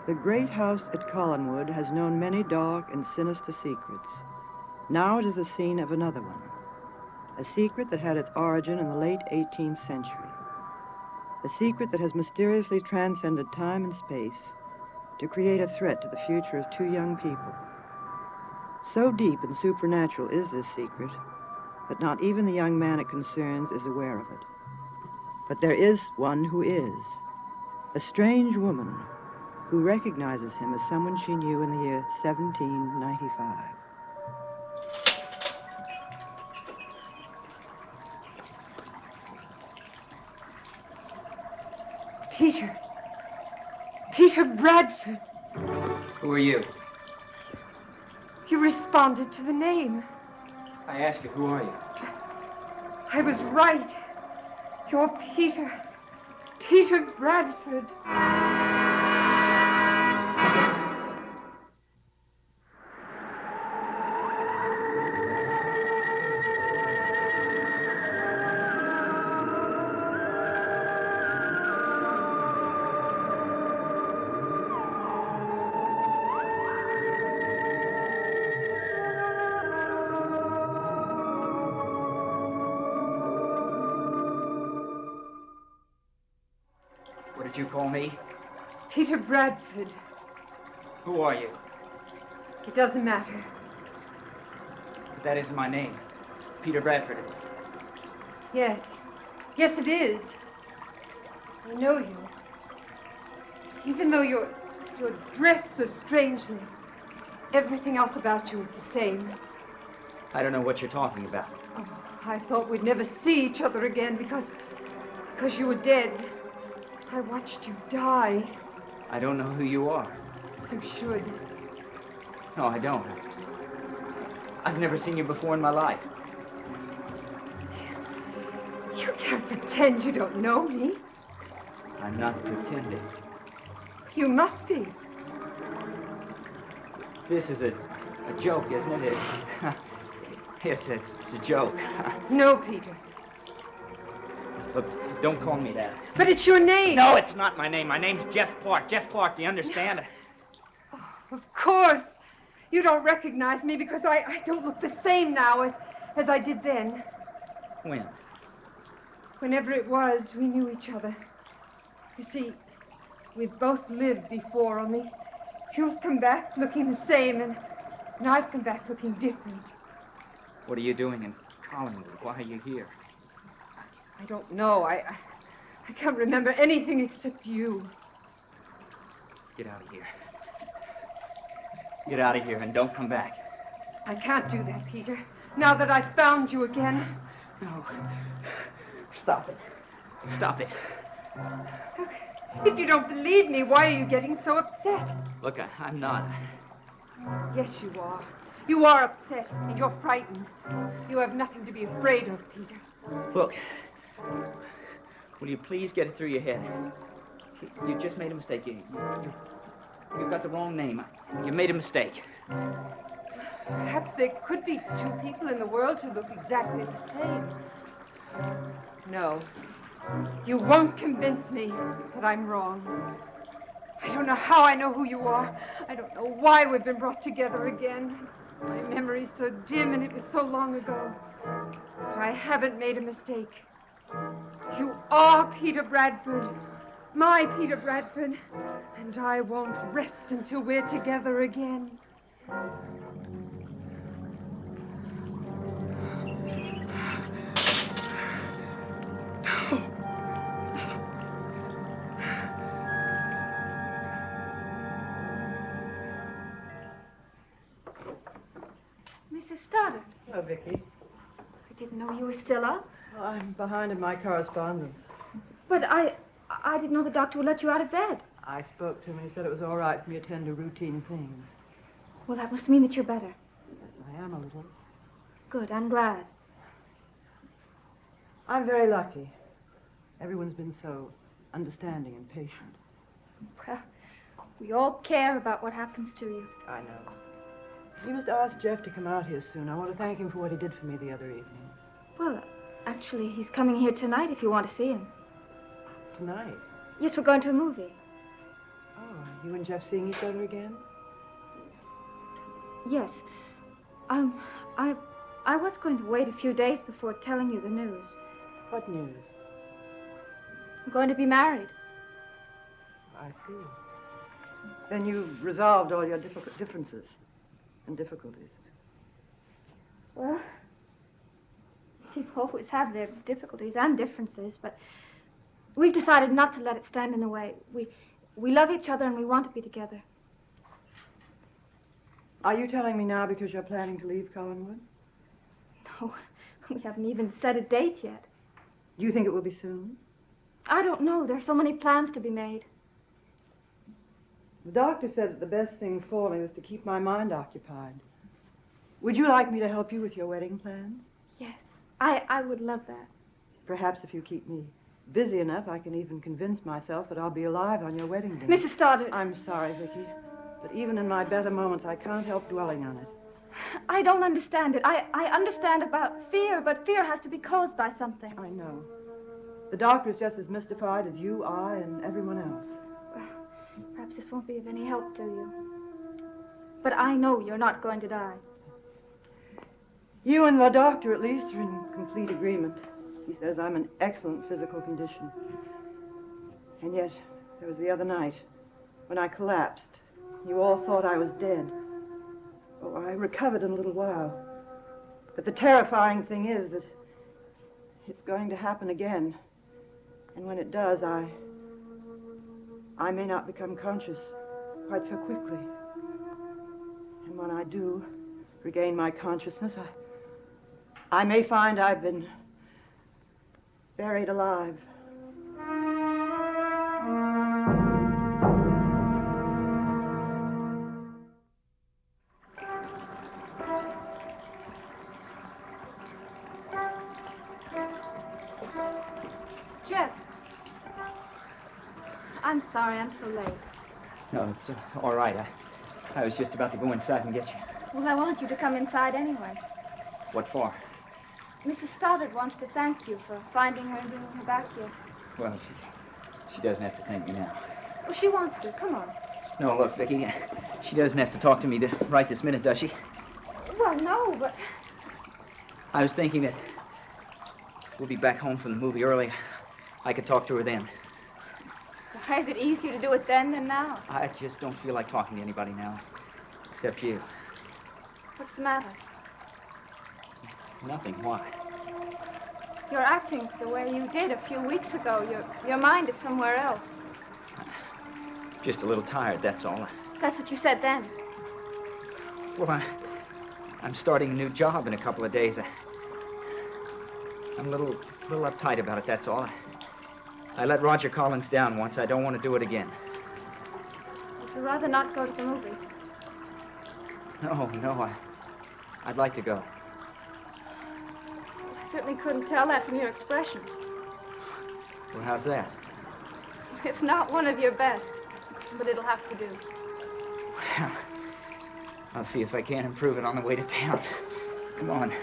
The great house at Collinwood has known many dark and sinister secrets. Now it is the scene of another one, a secret that had its origin in the late 18th century, a secret that has mysteriously transcended time and space to create a threat to the future of two young people. So deep and supernatural is this secret that not even the young man it concerns is aware of it. But there is one who is, a strange woman who recognizes him as someone she knew in the year 1795. Peter Bradford. Who are you? You responded to the name. I ask you, who are you? I was right. You're Peter Bradford. What did you call me? Peter Bradford. Who are you? It doesn't matter. But that isn't my name. Peter Bradford. Yes. Yes, it is. I know you. Even though you're dressed so strangely, everything else about you is the same. I don't know what you're talking about. Oh, I thought we'd never see each other again because you were dead. I watched you die. I don't know who you are. You should. No, I don't. I've never seen you before in my life. You can't pretend you don't know me. I'm not pretending. You must be. This is a joke, isn't it? It's a joke. No, Peter. Look, don't call me that. But it's your name. No, it's not my name. My name's Jeff Clark. Jeff Clark, do you understand? Oh, of course. You don't recognize me because I don't look the same now as I did then. When? Whenever it was, we knew each other. You see, we've both lived before, only you've come back looking the same, and I've come back looking different. What are you doing in Collinwood? Why are you here? I don't know. I can't remember anything except you. Get out of here. Get out of here and don't come back. I can't do that, Peter. Now that I've found you again. No. Stop it. Stop it. Look, if you don't believe me, why are you getting so upset? Look, I'm not. Yes, you are. You are upset, and you're frightened. You have nothing to be afraid of, Peter. Look, will you please get it through your head? You just made a mistake. You've got the wrong name. You made a mistake. Perhaps there could be two people in the world who look exactly the same. No. You won't convince me that I'm wrong. I don't know how I know who you are. I don't know why we've been brought together again. My memory's so dim and it was so long ago. But I haven't made a mistake. You are Peter Bradford. My Peter Bradford. And I won't rest until we're together again. Mrs. Stoddard. Hello, Vicky. I didn't know you were still up. Well, I'm behind in my correspondence. But I didn't know the doctor would let you out of bed. I spoke to him and he said it was all right for me to attend to routine things. Well, that must mean that you're better. Yes, I am a little. Good, I'm glad. I'm very lucky. Everyone's been so understanding and patient. Well, we all care about what happens to you. I know. You must ask Jeff to come out here soon. I want to thank him for what he did for me the other evening. Well, actually, he's coming here tonight if you want to see him. Tonight? Yes, we're going to a movie. Oh, you and Jeff seeing each other again? Yes. I was going to wait a few days before telling you the news. What news? I'm going to be married. I see. Then you've resolved all your differences and difficulties. Well, people always have their difficulties and differences, but we've decided not to let it stand in the way. We love each other and we want to be together. Are you telling me now because you're planning to leave Collinwood? No, we haven't even set a date yet. Do you think it will be soon? I don't know. There are so many plans to be made. The doctor said that the best thing for me was to keep my mind occupied. Would you like me to help you with your wedding plans? Yes, I would love that. Perhaps if you keep me busy enough, I can even convince myself that I'll be alive on your wedding day. Mrs. Stoddard. I'm sorry, Vicky, but even in my better moments, I can't help dwelling on it. I don't understand it. I understand about fear, but fear has to be caused by something. I know. The doctor's just as mystified as you, I, and everyone else. Perhaps this won't be of any help to you. But I know you're not going to die. You and the doctor, at least, are in complete agreement. He says I'm in excellent physical condition. And yet, there was the other night, when I collapsed. You all thought I was dead. Oh, I recovered in a little while. But the terrifying thing is that it's going to happen again. And when it does, I may not become conscious quite so quickly. And when I do regain my consciousness, I may find I've been buried alive. Jeff. I'm sorry I'm so late. No, it's all right. I was just about to go inside and get you. Well, I wanted you to come inside anyway. What for? Mrs. Stoddard wants to thank you for finding her and bringing her back here. Well, she doesn't have to thank me now. Well, she wants to. Come on. No, look, Vicky, she doesn't have to talk to me right this minute, does she? Well, no, but... I was thinking that we'll be back home from the movie early. I could talk to her then. Why is it easier to do it then than now? I just don't feel like talking to anybody now, except you. What's the matter? Nothing. Why? You're acting the way you did a few weeks ago. Your mind is somewhere else. Just a little tired, that's all. That's what you said then. Well, I'm starting a new job in a couple of days. I'm a little uptight about it, that's all. I let Roger Collins down once. I don't want to do it again. Would you rather not go to the movie? No, I'd like to go. I certainly couldn't tell that from your expression. Well, how's that? It's not one of your best, but it'll have to do. Well, I'll see if I can't improve it on the way to town. Come on.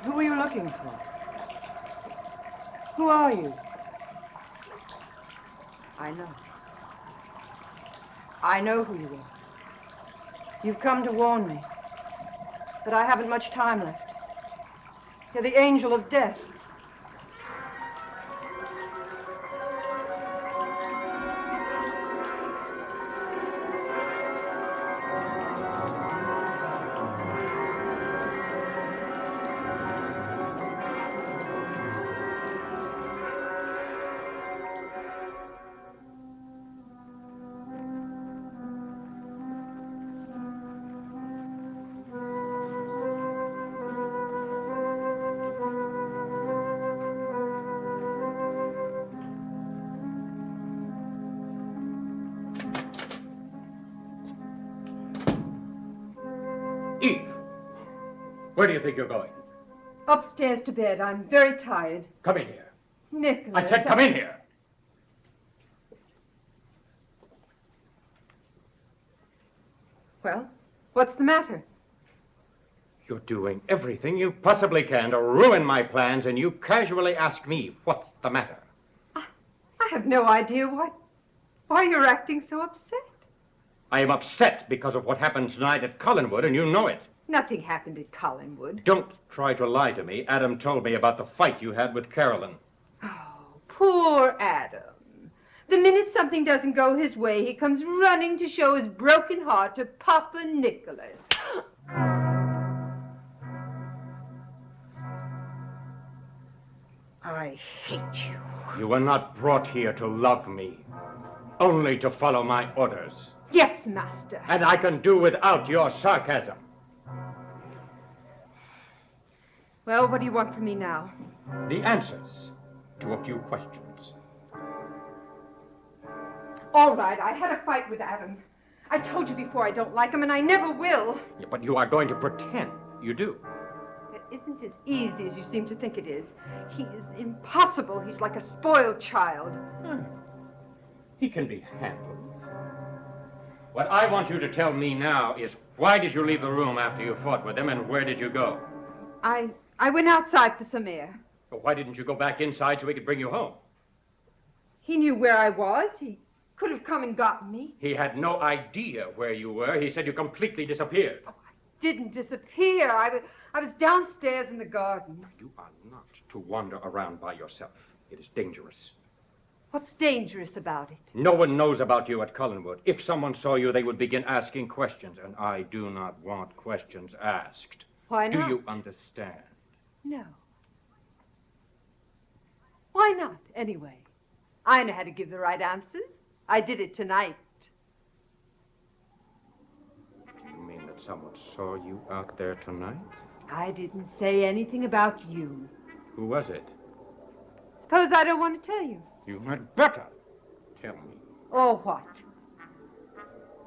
Who are you looking for? Who are you? I know. I know who you are. You've come to warn me that I haven't much time left. You're the angel of death. Eve, where do you think you're going? Upstairs to bed. I'm very tired. Come in here. Nicholas. I said come in here. Well, what's the matter? You're doing everything you possibly can to ruin my plans, and you casually ask me what's the matter. I have no idea why you're acting so upset. I am upset because of what happened tonight at Collinwood, and you know it. Nothing happened at Collinwood. Don't try to lie to me. Adam told me about the fight you had with Carolyn. Oh, poor Adam. The minute something doesn't go his way, he comes running to show his broken heart to Papa Nicholas. I hate you. You were not brought here to love me, only to follow my orders. Yes, master. And I can do without your sarcasm. Well, what do you want from me now? The answers to a few questions. All right, I had a fight with Adam. I told you before I don't like him, and I never will. Yeah, but you are going to pretend you do. It isn't as easy as you seem to think it is. He is impossible. He's like a spoiled child. He can be handled. What I want you to tell me now is, why did you leave the room after you fought with him, and where did you go? I went outside for some air. Well, why didn't you go back inside so he could bring you home? He knew where I was. He could have come and gotten me. He had no idea where you were. He said you completely disappeared. Oh, I didn't disappear. I was downstairs in the garden. You are not to wander around by yourself. It is dangerous. What's dangerous about it? No one knows about you at Collinwood. If someone saw you, they would begin asking questions, and I do not want questions asked. Why not? Do you understand? No. Why not, anyway? I know how to give the right answers. I did it tonight. You mean that someone saw you out there tonight? I didn't say anything about you. Who was it? Suppose I don't want to tell you. You had better tell me. Or what?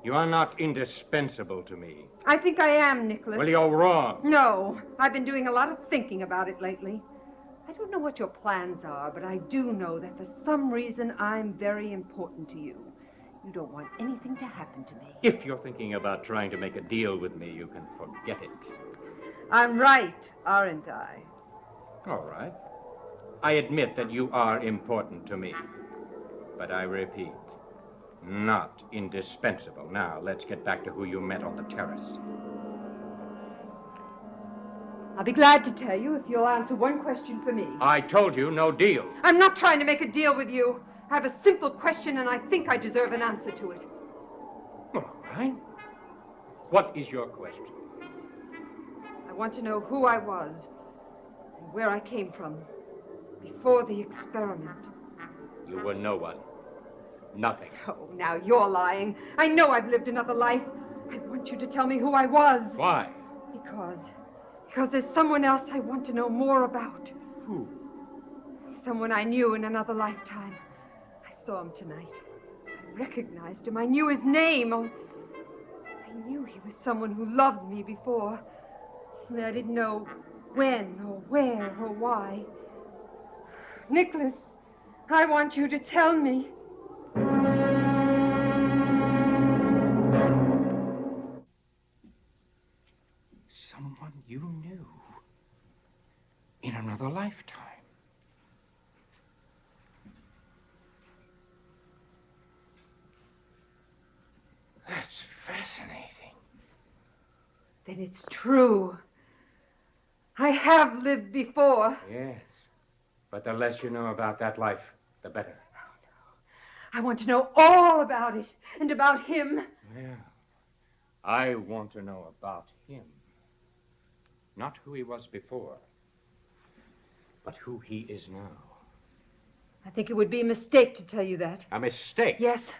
You are not indispensable to me. I think I am, Nicholas. Well, you're wrong. No, I've been doing a lot of thinking about it lately. I don't know what your plans are, but I do know that for some reason I'm very important to you. You don't want anything to happen to me. If you're thinking about trying to make a deal with me, you can forget it. I'm right, aren't I? All right. I admit that you are important to me. But I repeat, not indispensable. Now, let's get back to who you met on the terrace. I'll be glad to tell you if you'll answer one question for me. I told you no deal. I'm not trying to make a deal with you. I have a simple question, and I think I deserve an answer to it. All right. What is your question? I want to know who I was and where I came from before the experiment. You were no one. Nothing. Oh, now you're lying. I know I've lived another life. I want you to tell me who I was. Why? Because there's someone else I want to know more about. Who? Someone I knew in another lifetime. I saw him tonight. I recognized him. I knew his name. I knew he was someone who loved me before. And I didn't know when or where or why. Nicholas, I want you to tell me. Someone you knew in another lifetime. That's fascinating. Then it's true. I have lived before. Yes. But the less you know about that life, the better. I want to know all about it and about him. Well, I want to know about him. Not who he was before, but who he is now. I think it would be a mistake to tell you that. A mistake? Yes,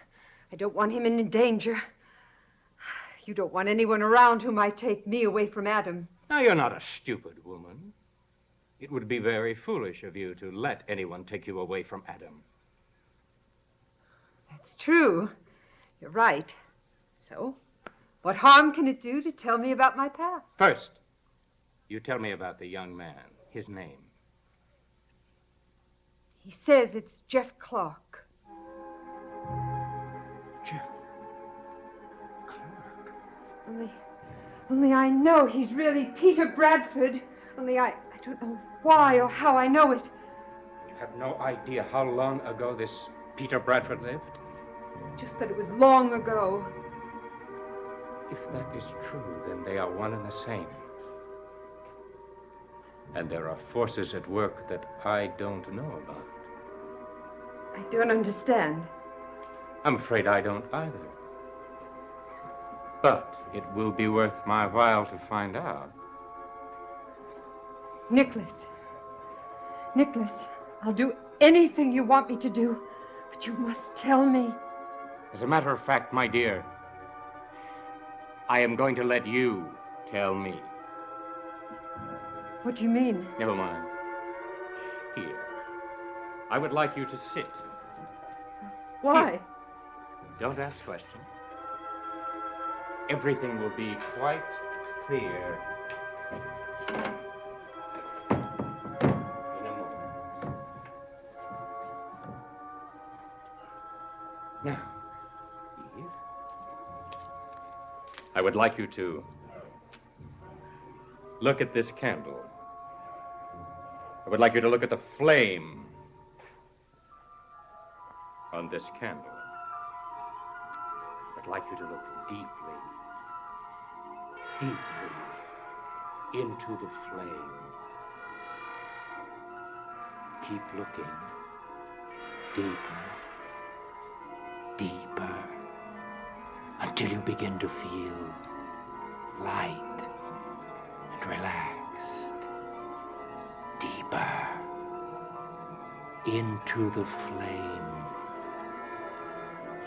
I don't want him in danger. You don't want anyone around who might take me away from Adam. Now, you're not a stupid woman. It would be very foolish of you to let anyone take you away from Adam. That's true. You're right. So, what harm can it do to tell me about my past? First, you tell me about the young man. his name? He says it's Jeff Clark. Jeff Clark. Only I know he's really Peter Bradford. Only I don't know why or how I know it. You have no idea how long ago this Peter Bradford lived? Just that it was long ago. If that is true, then they are one and the same. And there are forces at work that I don't know about. I don't understand. I'm afraid I don't either. But it will be worth my while to find out. Nicholas, I'll do anything you want me to do, but you must tell me. As a matter of fact, my dear, I am going to let you tell me. What do you mean? Never mind. Here. I would like you to sit. Why? Don't ask questions. Everything will be quite clear in a moment. Now, Eve, I would like you to look at this candle. I would like you to look at the flame on this candle. I'd like you to look deeply into the flame. Keep looking deeper, until you begin to feel light and relaxed. Deeper into the flame,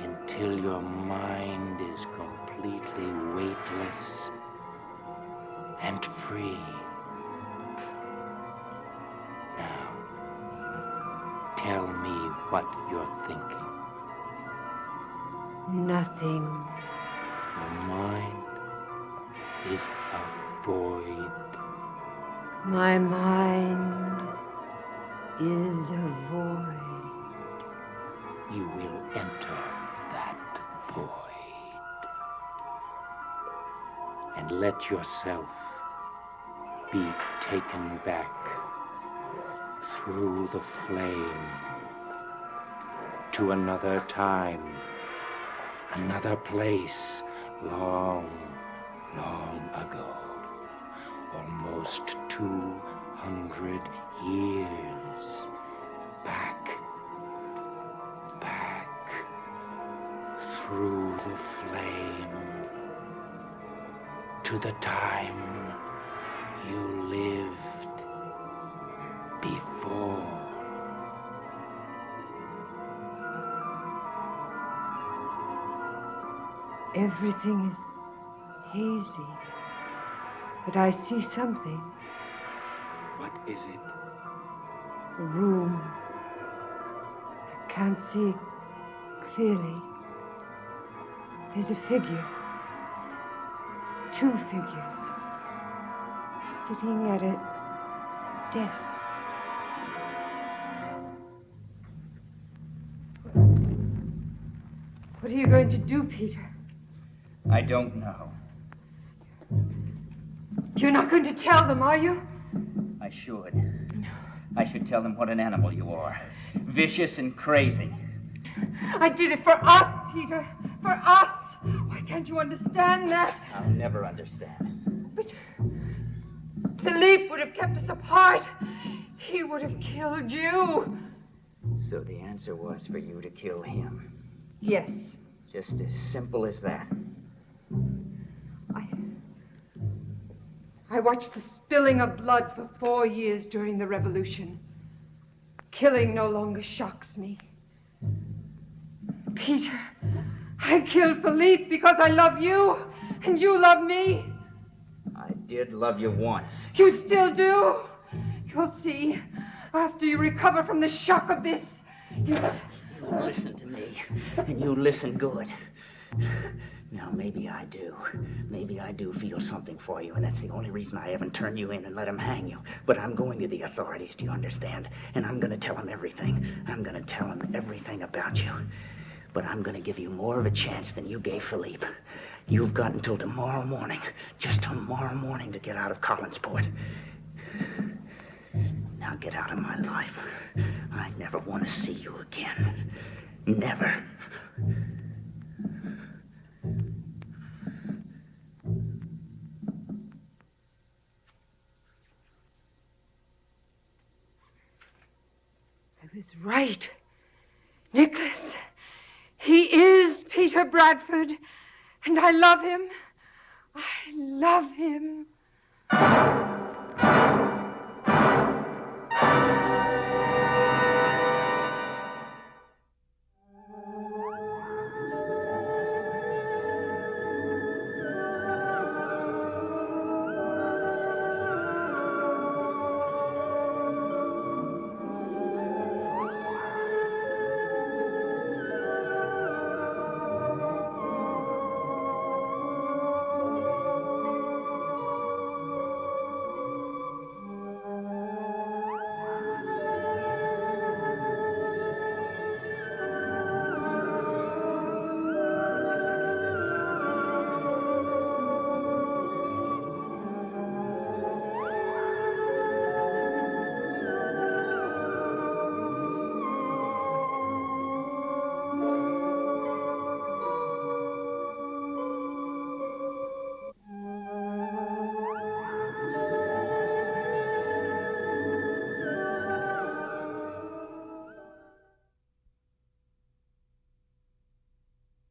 until your mind is completely weightless and free. Now, tell me what you're thinking. Nothing. Your mind is a void. My mind is a void. You will enter that void and let yourself be taken back through the flame to another time, another place, long ago, almost 200 years back through the flame to the time you lived before. Everything is hazy, but I see something. What is it? A room. I can't see it clearly. There's a figure. 2 figures. Sitting at a desk. What are you going to do, Peter? I don't know. You're not going to tell them, are you? I should. I should tell them what an animal you are. Vicious and crazy. I did it for us, Peter. For us. Why can't you understand that? I'll never understand. But Philippe would have kept us apart. He would have killed you. So the answer was for you to kill him. Yes. Just as simple as that. I watched the spilling of blood for 4 years during the revolution. Killing no longer shocks me. Peter, I killed Philippe because I love you, and you love me. I did love you once. You still do. You'll see. After you recover from the shock of this, you... You listen to me, and you listen good. Now, maybe I do. Maybe I do feel something for you, and that's the only reason I haven't turned you in and let them hang you. But I'm going to the authorities, do you understand? And I'm going to tell them everything. I'm going to tell them everything about you. But I'm going to give you more of a chance than you gave Philippe. You've got until tomorrow morning, just tomorrow morning, to get out of Collinsport. Now get out of my life. I never want to see you again. Never. I was right. Nicholas, he is Peter Bradford, and I love him. I love him.